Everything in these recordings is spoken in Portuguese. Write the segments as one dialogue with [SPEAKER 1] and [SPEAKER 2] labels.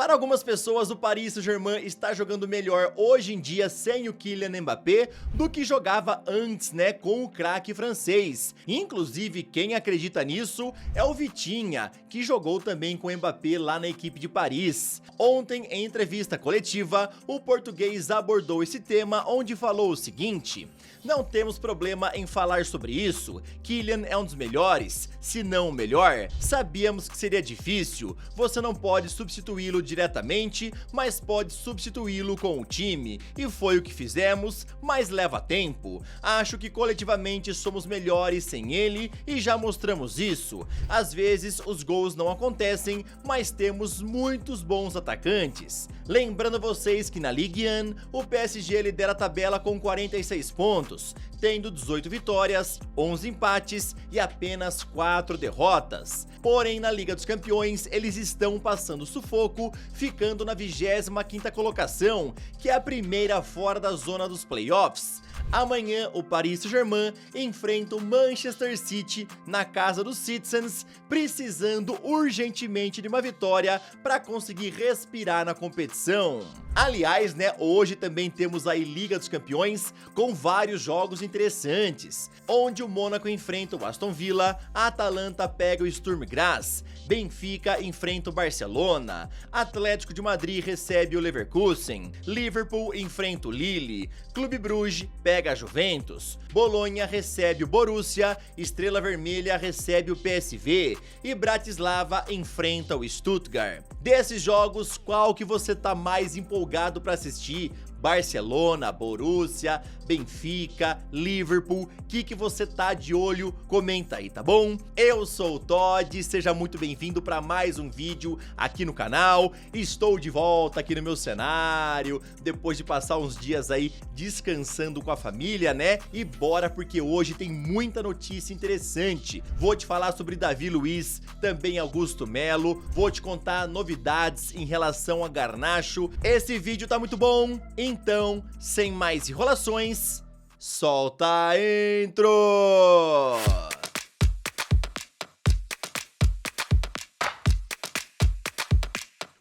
[SPEAKER 1] Para algumas pessoas, o Paris Saint-Germain está jogando melhor hoje em dia sem o Kylian Mbappé do que jogava antes, né, com o craque francês. Inclusive, quem acredita nisso é o Vitinha, que jogou também com o Mbappé lá na equipe de Paris. Ontem, em entrevista coletiva, o português abordou esse tema, onde falou o seguinte: não temos problema em falar sobre isso, Kylian é um dos melhores, se não o melhor. Sabíamos que seria difícil, você não pode substituí-lo diretamente, mas pode substituí-lo com o time, e foi o que fizemos, mas leva tempo. Acho que coletivamente somos melhores sem ele e já mostramos isso. Às vezes os gols não acontecem, mas temos muitos bons atacantes. Lembrando vocês que na Ligue 1, o PSG lidera a tabela com 46 pontos, tendo 18 vitórias, 11 empates e apenas 4 derrotas. Porém, na Liga dos Campeões, eles estão passando sufoco, ficando na 25ª colocação, que é a primeira fora da zona dos playoffs. Amanhã, o Paris Saint-Germain enfrenta o Manchester City na casa dos Citizens, precisando urgentemente de uma vitória para conseguir respirar na competição. Aliás, né, hoje também temos aí Liga dos Campeões com vários jogos interessantes, onde o Mônaco enfrenta o Aston Villa, a Atalanta pega o Sturm Graz, Benfica enfrenta o Barcelona, Atlético de Madrid recebe o Leverkusen, Liverpool enfrenta o Lille, Clube Bruges pega a Juventus, Bolonha recebe o Borussia, Estrela Vermelha recebe o PSV e Bratislava enfrenta o Stuttgart. Desses jogos, qual que você tá mais empolgado para assistir? Barcelona, Borussia, Benfica, Liverpool, o que você tá de olho? Comenta aí, tá bom? Eu sou o Todd, seja muito bem-vindo para mais um vídeo aqui no canal. Estou de volta aqui no meu cenário, depois de passar uns dias aí descansando com a família, né? E bora, porque hoje tem muita notícia interessante. Vou te falar sobre Davi Luiz, também Augusto Melo, vou te contar novidades em relação a Garnacho. Esse vídeo tá muito bom, então, sem mais enrolações, solta a intro!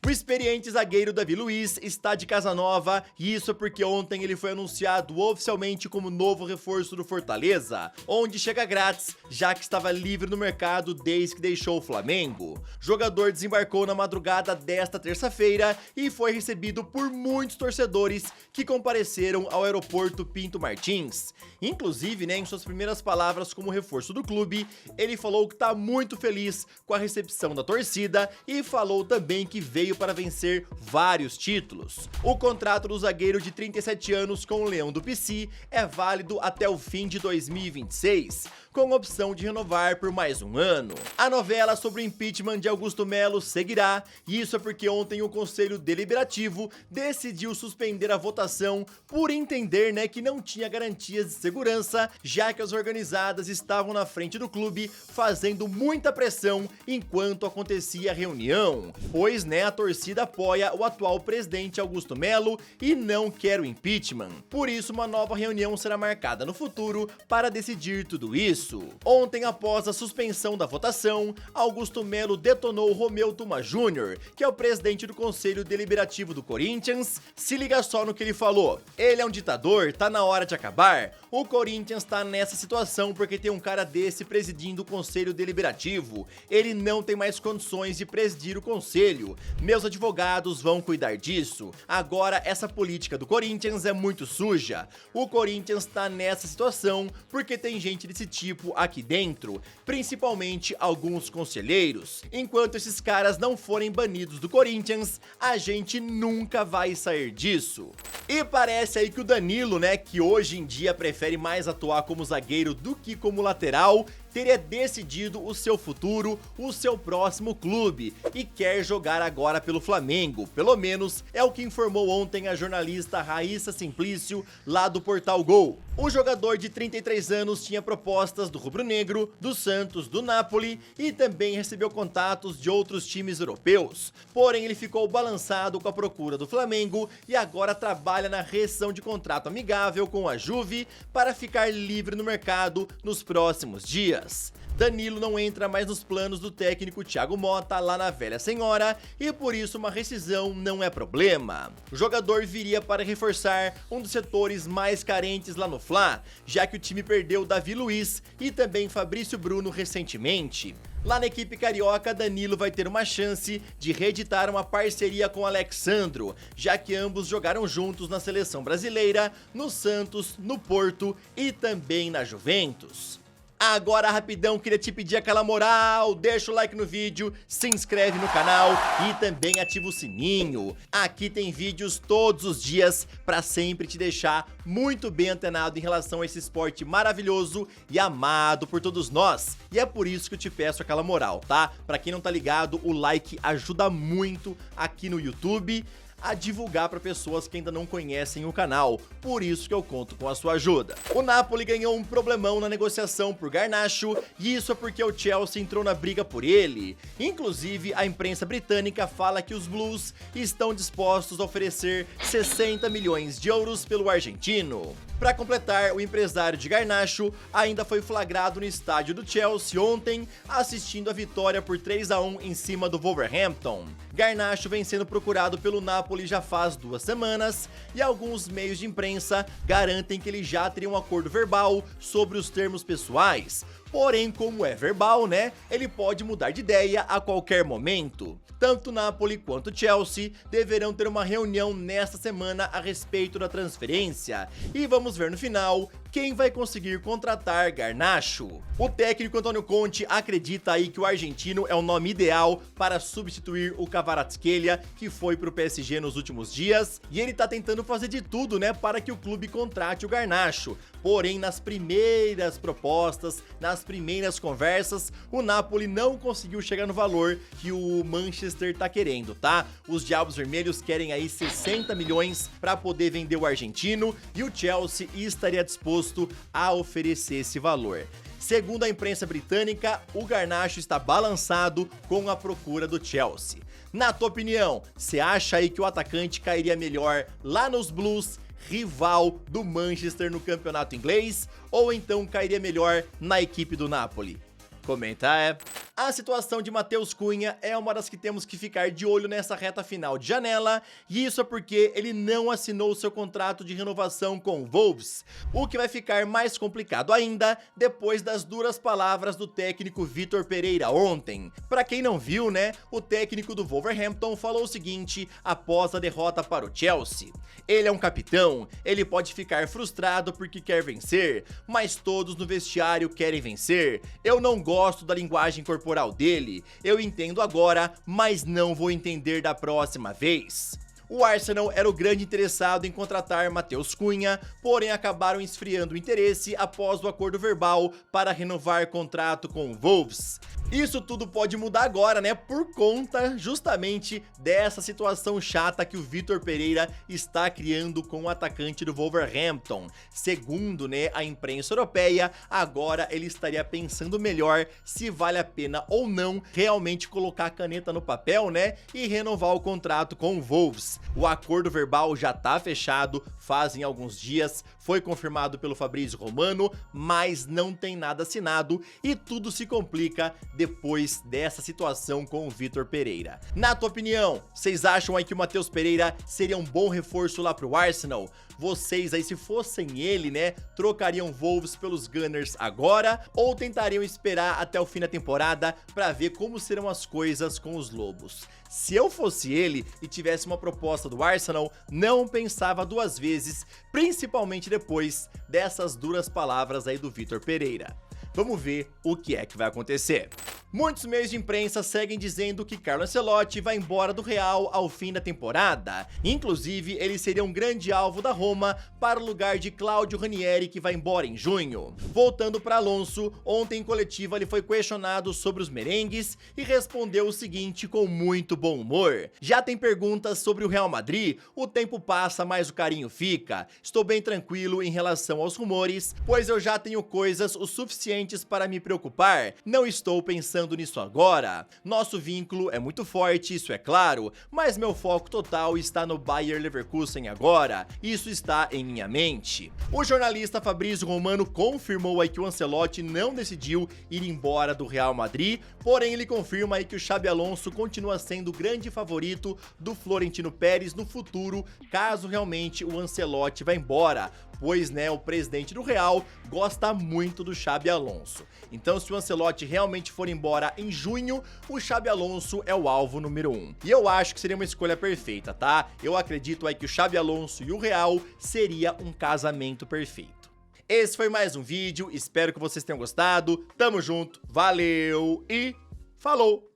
[SPEAKER 1] O experiente zagueiro Davi Luiz está de casa nova, e isso é porque ontem ele foi anunciado oficialmente como novo reforço do Fortaleza, onde chega grátis, já que estava livre no mercado desde que deixou o Flamengo. O jogador desembarcou na madrugada desta terça-feira e foi recebido por muitos torcedores que compareceram ao aeroporto Pinto Martins. Inclusive, né, em suas primeiras palavras como reforço do clube, ele falou que está muito feliz com a recepção da torcida e falou também que veio para vencer vários títulos. O contrato do zagueiro de 37 anos com o Leão do Pici é válido até o fim de 2026, com opção de renovar por mais um ano. A novela sobre o impeachment de Augusto Melo seguirá, e isso é porque ontem o Conselho Deliberativo decidiu suspender a votação por entender, né, que não tinha garantias de segurança, já que as organizadas estavam na frente do clube fazendo muita pressão enquanto acontecia a reunião, pois, né, a torcida apoia o atual presidente Augusto Melo e não quer o impeachment. Por isso, uma nova reunião será marcada no futuro para decidir tudo isso. Ontem, após a suspensão da votação, Augusto Melo detonou Romeu Tuma Jr., que é o presidente do Conselho Deliberativo do Corinthians. Se liga só no que ele falou: ele é um ditador, tá na hora de acabar. O Corinthians tá nessa situação porque tem um cara desse presidindo o Conselho Deliberativo. Ele não tem mais condições de presidir o Conselho. Meus advogados vão cuidar disso. Agora, essa política do Corinthians é muito suja. O Corinthians tá nessa situação porque tem gente desse tipo aqui dentro, principalmente alguns conselheiros. Enquanto esses caras não forem banidos do Corinthians, a gente nunca vai sair disso. E parece aí que o Danilo, né, que hoje em dia prefere mais atuar como zagueiro do que como lateral, teria decidido o seu futuro, o seu próximo clube, e quer jogar agora pelo Flamengo. Pelo menos é o que informou ontem a jornalista Raíssa Simplício, lá do Portal Gol. O jogador de 33 anos tinha propostas do rubro-negro, do Santos, do Napoli e também recebeu contatos de outros times europeus. Porém, ele ficou balançado com a procura do Flamengo e agora trabalha na rescisão de contrato amigável com a Juve para ficar livre no mercado nos próximos dias. dias. Danilo não entra mais nos planos do técnico Thiago Motta lá na Velha Senhora e por isso uma rescisão não é problema. O jogador viria para reforçar um dos setores mais carentes lá no Fla, já que o time perdeu Davi Luiz e também Fabrício Bruno recentemente. Lá na equipe carioca, Danilo vai ter uma chance de reeditar uma parceria com Alexandro, já que ambos jogaram juntos na seleção brasileira, no Santos, no Porto e também na Juventus. Agora, rapidão, queria te pedir aquela moral, deixa o like no vídeo, se inscreve no canal e também ativa o sininho. Aqui tem vídeos todos os dias pra sempre te deixar muito bem antenado em relação a esse esporte maravilhoso e amado por todos nós. E é por isso que eu te peço aquela moral, tá? Pra quem não tá ligado, o like ajuda muito aqui no YouTube a divulgar para pessoas que ainda não conhecem o canal, por isso que eu conto com a sua ajuda. O Napoli ganhou um problemão na negociação por Garnacho, e isso é porque o Chelsea entrou na briga por ele. Inclusive, a imprensa britânica fala que os Blues estão dispostos a oferecer 60 milhões de euros pelo argentino. Para completar, o empresário de Garnacho ainda foi flagrado no estádio do Chelsea ontem, assistindo a vitória por 3-1 em cima do Wolverhampton. Garnacho vem sendo procurado pelo Napoli já faz 2 semanas e alguns meios de imprensa garantem que ele já teria um acordo verbal sobre os termos pessoais. Porém, como é verbal, né, ele pode mudar de ideia a qualquer momento. Tanto Napoli quanto Chelsea deverão ter uma reunião nesta semana a respeito da transferência. E vamos ver no final quem vai conseguir contratar Garnacho. O técnico Antônio Conte acredita aí que o argentino é o nome ideal para substituir o Kvaratskhelia, que foi pro PSG nos últimos dias, e ele tá tentando fazer de tudo, né, para que o clube contrate o Garnacho. Porém, nas primeiras propostas, nas primeiras conversas, o Napoli não conseguiu chegar no valor que o Manchester tá querendo, tá? Os Diabos Vermelhos querem aí 60 milhões para poder vender o argentino e o Chelsea estaria disposto a oferecer esse valor. Segundo a imprensa britânica, o Garnacho está balançado com a procura do Chelsea. Na tua opinião, você acha aí que o atacante cairia melhor lá nos Blues, rival do Manchester no campeonato inglês, ou então cairia melhor na equipe do Napoli? Comenta. A situação de Matheus Cunha é uma das que temos que ficar de olho nessa reta final de janela, e isso é porque ele não assinou seu contrato de renovação com o Wolves, o que vai ficar mais complicado ainda depois das duras palavras do técnico Vitor Pereira ontem. Pra quem não viu, né, o técnico do Wolverhampton falou o seguinte após a derrota para o Chelsea: ele é um capitão, ele pode ficar frustrado porque quer vencer, mas todos no vestiário querem vencer. Eu não gosto da linguagem corporal dele, eu entendo agora, mas não vou entender da próxima vez. O Arsenal era o grande interessado em contratar Matheus Cunha, porém acabaram esfriando o interesse após o acordo verbal para renovar contrato com o Wolves. Isso tudo pode mudar agora, né, por conta justamente dessa situação chata que o Vitor Pereira está criando com o atacante do Wolverhampton. Segundo, né, a imprensa europeia, agora ele estaria pensando melhor se vale a pena ou não realmente colocar a caneta no papel, né, e renovar o contrato com o Wolves. O acordo verbal já tá fechado, fazem alguns dias, foi confirmado pelo Fabrício Romano, mas não tem nada assinado e tudo se complica depois dessa situação com o Vitor Pereira. Na tua opinião, vocês acham aí que o Matheus Pereira seria um bom reforço lá pro Arsenal? Vocês aí, se fossem ele, né, trocariam Wolves pelos Gunners agora ou tentariam esperar até o fim da temporada pra ver como serão as coisas com os Lobos? Se eu fosse ele e tivesse uma proposta do Arsenal, não pensava 2 vezes, principalmente depois dessas duras palavras aí do Vitor Pereira. Vamos ver o que é que vai acontecer. Muitos meios de imprensa seguem dizendo que Carlo Ancelotti vai embora do Real ao fim da temporada. Inclusive, ele seria um grande alvo da Roma para o lugar de Claudio Ranieri, que vai embora em junho. Voltando para Alonso, ontem em coletiva ele foi questionado sobre os merengues e respondeu o seguinte com muito bom humor: já tem perguntas sobre o Real Madrid? O tempo passa, mas o carinho fica. Estou bem tranquilo em relação aos rumores, pois eu já tenho coisas o suficiente suficientes para me preocupar. Não estou pensando nisso agora. Nosso vínculo é muito forte, isso é claro, mas meu foco total está no Bayer Leverkusen agora. Isso está em minha mente. O jornalista Fabrício Romano confirmou aí que o Ancelotti não decidiu ir embora do Real Madrid, porém ele confirma aí que o Xabi Alonso continua sendo o grande favorito do Florentino Pérez no futuro, caso realmente o Ancelotti vá embora, pois né, o presidente do Real gosta muito do Xabi Alonso. Então se o Ancelotti realmente for embora em junho, o Xabi Alonso é o alvo número 1. E eu acho que seria uma escolha perfeita, tá? Eu acredito aí que o Xabi Alonso e o Real seria um casamento perfeito. Esse foi mais um vídeo, espero que vocês tenham gostado. Tamo junto, valeu e falou!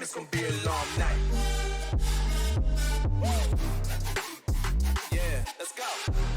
[SPEAKER 2] It's gonna be a long night. Yeah, let's go.